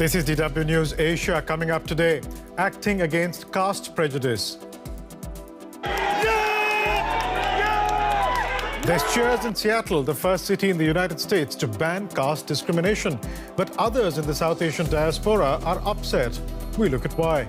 This is DW News Asia. Coming up today, acting against caste prejudice. There's cheers in Seattle, the first city in the United States to ban caste discrimination. But others in the South Asian diaspora are upset. We look at why.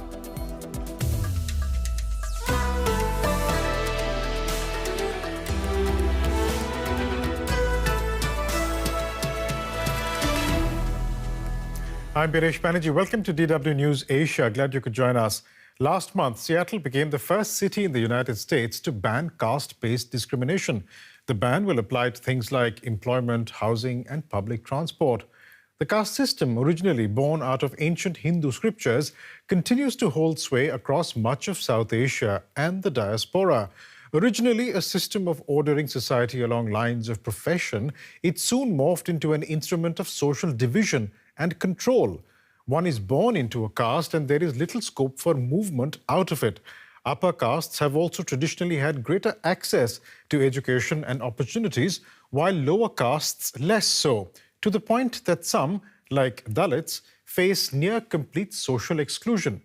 I'm Biresh Banerjee. Welcome to DW News Asia. Glad you could join us. Last month, Seattle became the first city in the United States to ban caste-based discrimination. The ban will apply to things like employment, housing, and public transport. The caste system, originally born out of ancient Hindu scriptures, continues to hold sway across much of South Asia and the diaspora. Originally a system of ordering society along lines of profession, it soon morphed into an instrument of social division and control. One is born into a caste and there is little scope for movement out of it. Upper castes have also traditionally had greater access to education and opportunities, while lower castes less so, to the point that some, like Dalits, face near complete social exclusion.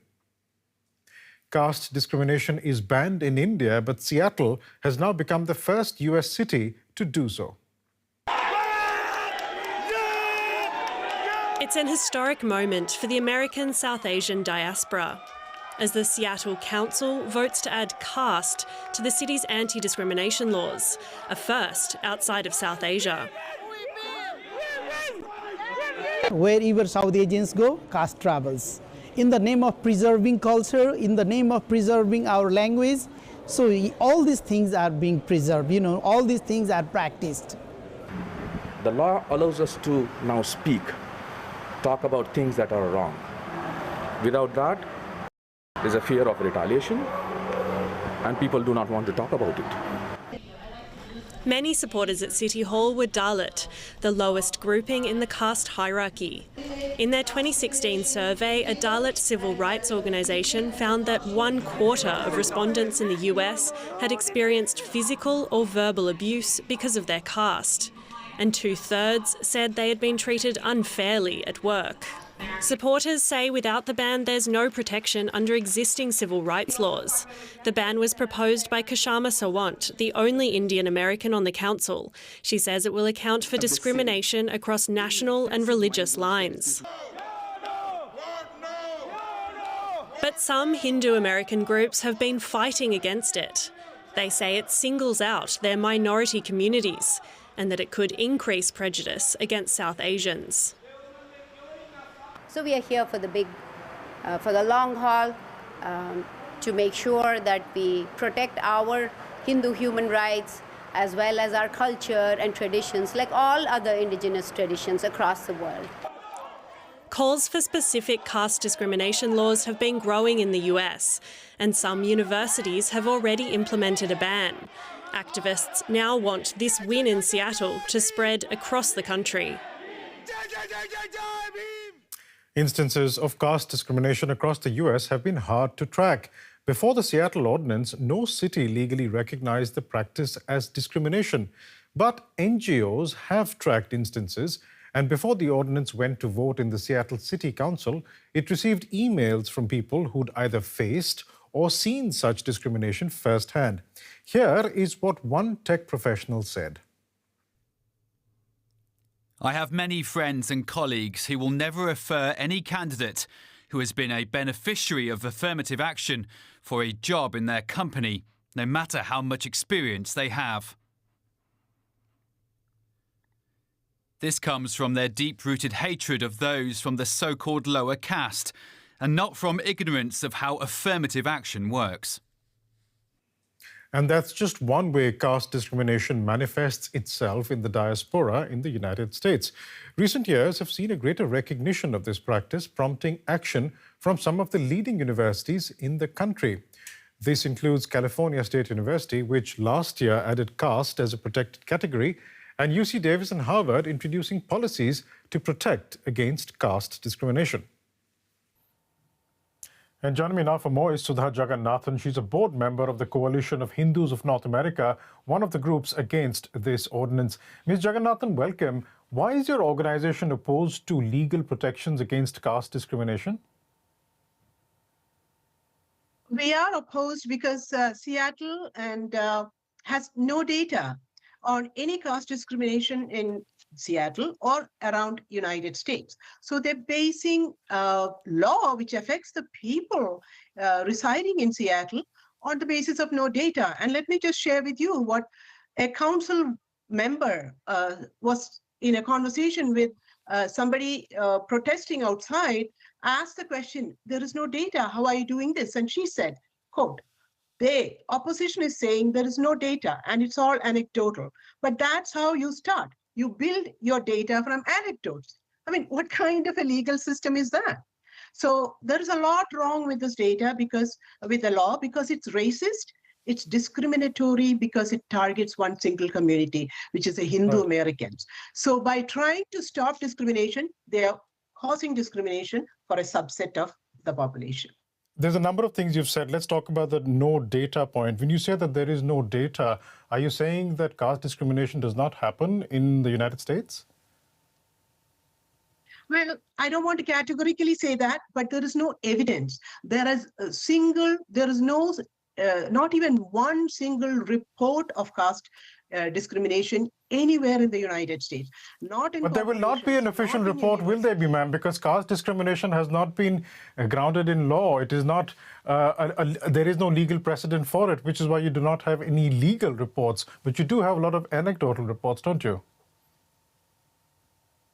Caste discrimination is banned in India, but Seattle has now become the first US city to do so. It's an historic moment for the American South Asian diaspora, as the Seattle Council votes to add caste to the city's anti-discrimination laws, a first outside of South Asia. Wherever South Asians go, caste travels. In the name of preserving culture, in the name of preserving our language, so all these things are being preserved, all these things are practiced. The law allows us to now speak, talk about things that are wrong. Without that, there's a fear of retaliation, and people do not want to talk about it. Many supporters at City Hall were Dalit, the lowest grouping in the caste hierarchy. In their 2016 survey, a Dalit civil rights organisation found that 1/4 of respondents in the US had experienced physical or verbal abuse because of their caste, and 2/3 said they had been treated unfairly at work. Supporters say without the ban, there's no protection under existing civil rights laws. The ban was proposed by Kashama Sawant, the only Indian American on the council. She says it will account for discrimination across national and religious lines. But some Hindu American groups have been fighting against it. They say it singles out their minority communities and that it could increase prejudice against South Asians. So we are here for the long haul, to make sure that we protect our Hindu human rights as well as our culture and traditions, like all other indigenous traditions across the world. Calls for specific caste discrimination laws have been growing in the US, and some universities have already implemented a ban. Activists now want this win in Seattle to spread across the country. Instances of caste discrimination across the US have been hard to track. Before the Seattle Ordinance, no city legally recognized the practice as discrimination. But NGOs have tracked instances, and before the ordinance went to vote in the Seattle City Council, it received emails from people who'd either faced or seen such discrimination firsthand. Here is what one tech professional said. I have many friends and colleagues who will never refer any candidate who has been a beneficiary of affirmative action for a job in their company, no matter how much experience they have. This comes from their deep-rooted hatred of those from the so-called lower caste, and not from ignorance of how affirmative action works. And that's just one way caste discrimination manifests itself in the diaspora in the United States. Recent years have seen a greater recognition of this practice, prompting action from some of the leading universities in the country. This includes California State University, which last year added caste as a protected category, and UC Davis and Harvard introducing policies to protect against caste discrimination. And joining me now for more is Sudha Jagannathan. She's a board member of the Coalition of Hindus of North America, one of the groups against this ordinance. Ms. Jagannathan, welcome. Why is your organization opposed to legal protections against caste discrimination? We are opposed because Seattle has no data on any caste discrimination in Seattle or around United States. So they're basing law which affects the people residing in Seattle on the basis of no data. And let me just share with you what a council member was in a conversation with somebody protesting outside, asked the question, there is no data, how are you doing this? And she said, quote, the opposition is saying there is no data and it's all anecdotal. But that's how you start. You build your data from anecdotes. I mean, what kind of a legal system is that? So there is a lot wrong with this data with the law, because it's racist, it's discriminatory because it targets one single community, which is the Hindu Americans. So by trying to stop discrimination, they are causing discrimination for a subset of the population. There's a number of things you've said. Let's talk about the no data point. When you say that there is no data, are you saying that caste discrimination does not happen in the United States? Well, I don't want to categorically say that, but there is no evidence. There is no, not even one single report of caste discrimination anywhere in the United States. But there will not be an official report, will there be, ma'am? Because caste discrimination has not been grounded in law. It is not, there is no legal precedent for it, which is why you do not have any legal reports. But you do have a lot of anecdotal reports, don't you?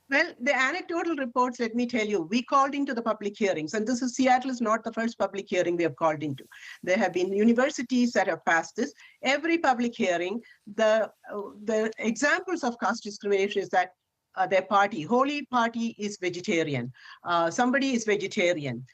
Well, the anecdotal reports, let me tell you, we called into the public hearings, and Seattle is not the first public hearing we have called into. There have been universities that have passed this. Every public hearing, the examples of caste discrimination is that their party, Holy Party, is vegetarian. Somebody is vegetarian.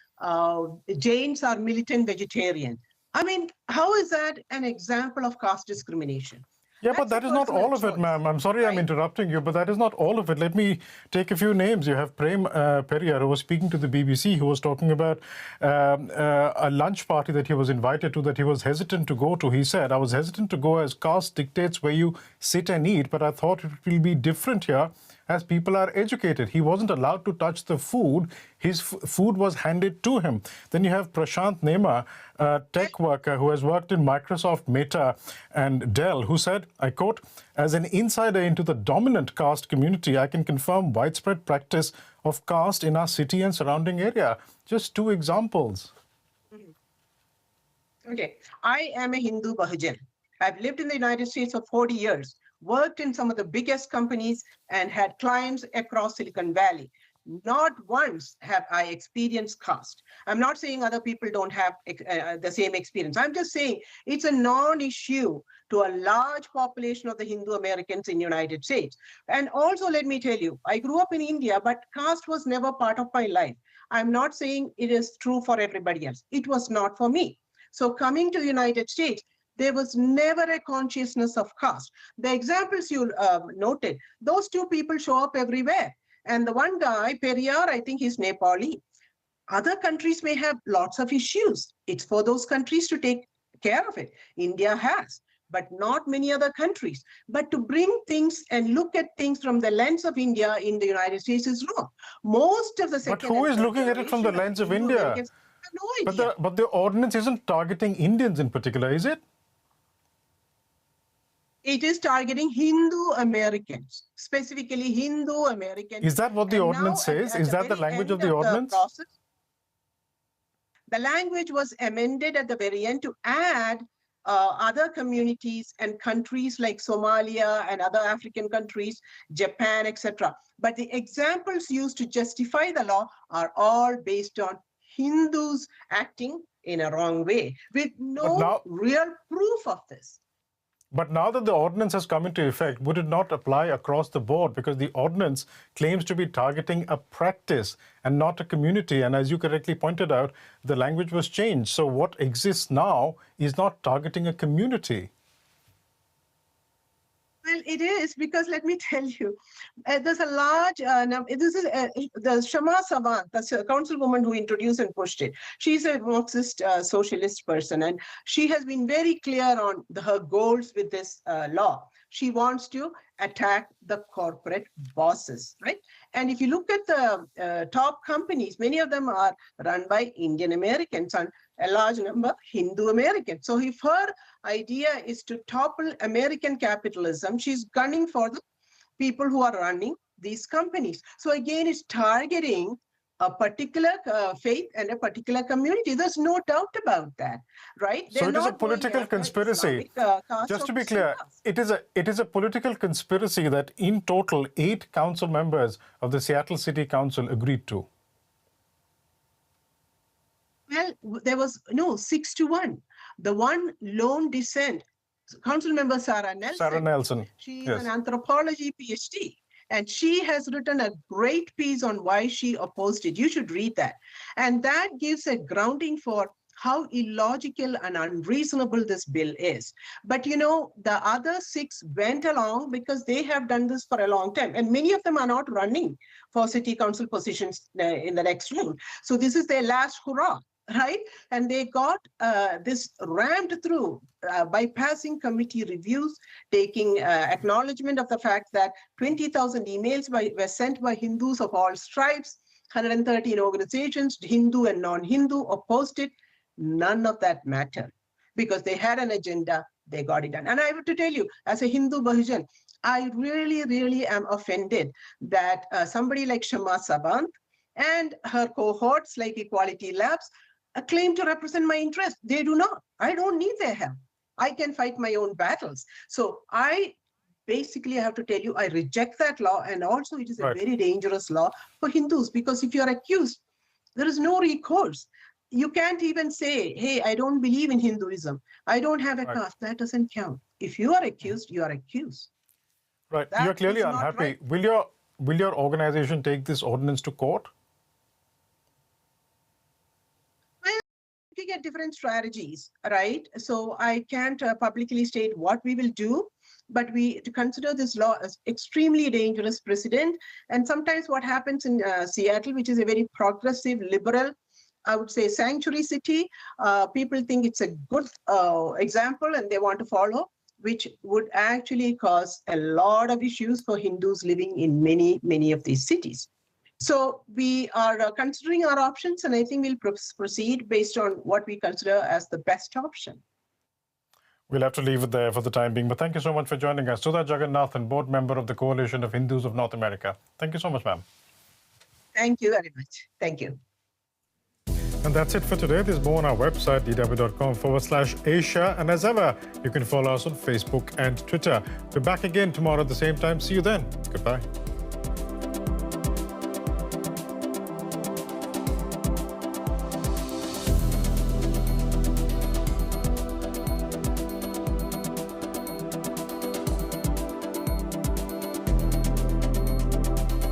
Jains are militant vegetarian. I mean, how is that an example of caste discrimination? Yeah, but that is not all of it, ma'am. I'm sorry I'm interrupting you, but that is not all of it. Let me take a few names. You have Prem Periyar, who was speaking to the BBC, who was talking about a lunch party that he was invited to that he was hesitant to go to. He said, I was hesitant to go as caste dictates where you sit and eat, but I thought it will be different here as people are educated. He wasn't allowed to touch the food. His food was handed to him. Then you have Prashant Nema, a tech worker who has worked in Microsoft, Meta and Dell, who said, I quote, as an insider into the dominant caste community, I can confirm widespread practice of caste in our city and surrounding area. Just two examples. Okay, I am a Hindu Bahujan. I've lived in the United States for 40 years. Worked in some of the biggest companies and had clients across Silicon Valley. Not once have I experienced caste. I'm not saying other people don't have the same experience. I'm just saying it's a non-issue to a large population of the Hindu Americans in the United States. And also, let me tell you, I grew up in India, but caste was never part of my life. I'm not saying it is true for everybody else. It was not for me. So coming to the United States, there was never a consciousness of caste. The examples you noted, those two people show up everywhere. And the one guy, Periyar, I think he's Nepali. Other countries may have lots of issues. It's for those countries to take care of it. India has, but not many other countries. But to bring things and look at things from the lens of India in the United States is wrong. Most of the second. But who is looking at it from the lens of India? No idea. But the ordinance isn't targeting Indians in particular, is it? It is targeting Hindu Americans, specifically Hindu Americans. Is that what the ordinance says? Is that the language of the ordinance? The language was amended at the very end to add other communities and countries like Somalia and other African countries, Japan, etc. But the examples used to justify the law are all based on Hindus acting in a wrong way with no real proof of this. But now that the ordinance has come into effect, would it not apply across the board? Because the ordinance claims to be targeting a practice and not a community. And as you correctly pointed out, the language was changed. So what exists now is not targeting a community. Well, it is, because let me tell you, there's a large, this is the Shama Savant, the councilwoman who introduced and pushed it. She's a Marxist socialist person, and she has been very clear on her goals with this law. She wants to attack the corporate bosses, right? And if you look at the top companies, many of them are run by Indian Americans and a large number Hindu Americans. So if her idea is to topple American capitalism, she's gunning for the people who are running these companies. So again, it's targeting a particular faith and a particular community. There's no doubt about that, right? So it is a political conspiracy. Just to be clear, it is a political conspiracy that in total 8 council members of the Seattle City Council agreed to. Well, there was 6-1. The one lone dissent, Council Member Sarah Nelson. She is an anthropology PhD. And she has written a great piece on why she opposed it. You should read that. And that gives a grounding for how illogical and unreasonable this bill is. But the other 6 went along because they have done this for a long time. And many of them are not running for city council positions in the next round. So this is their last hurrah, right? And they got this rammed through bypassing committee reviews, taking acknowledgement of the fact that 20,000 emails were sent by Hindus of all stripes, 113 organizations, Hindu and non-Hindu, opposed it. None of that mattered because they had an agenda, they got it done. And I have to tell you, as a Hindu Bahujan, I really, really am offended that somebody like Shama Sabant and her cohorts like Equality Labs claim to represent my interest. They do not. I don't need their help. I can fight my own battles. So I basically have to tell you, I reject that law. And also it is a very dangerous law for Hindus because if you're accused, there is no recourse. You can't even say, hey, I don't believe in Hinduism. I don't have a caste. That doesn't count. If you are accused, you are accused. Right. You're clearly unhappy. Will your organization take this ordinance to court? At different strategies, right? So I can't publicly state what we will do, but we to consider this law as extremely dangerous precedent. And sometimes what happens in Seattle, which is a very progressive, liberal, I would say sanctuary city, people think it's a good example and they want to follow, which would actually cause a lot of issues for Hindus living in many of these cities. So we are considering our options, and I think we'll proceed based on what we consider as the best option. We'll have to leave it there for the time being, but thank you so much for joining us. Sudha Jagannathan, board member of the Coalition of Hindus of North America. Thank you so much, ma'am. Thank you very much. Thank you. And that's it for today. There's more on our website, dw.com/Asia. And as ever, you can follow us on Facebook and Twitter. We're back again tomorrow at the same time. See you then. Goodbye.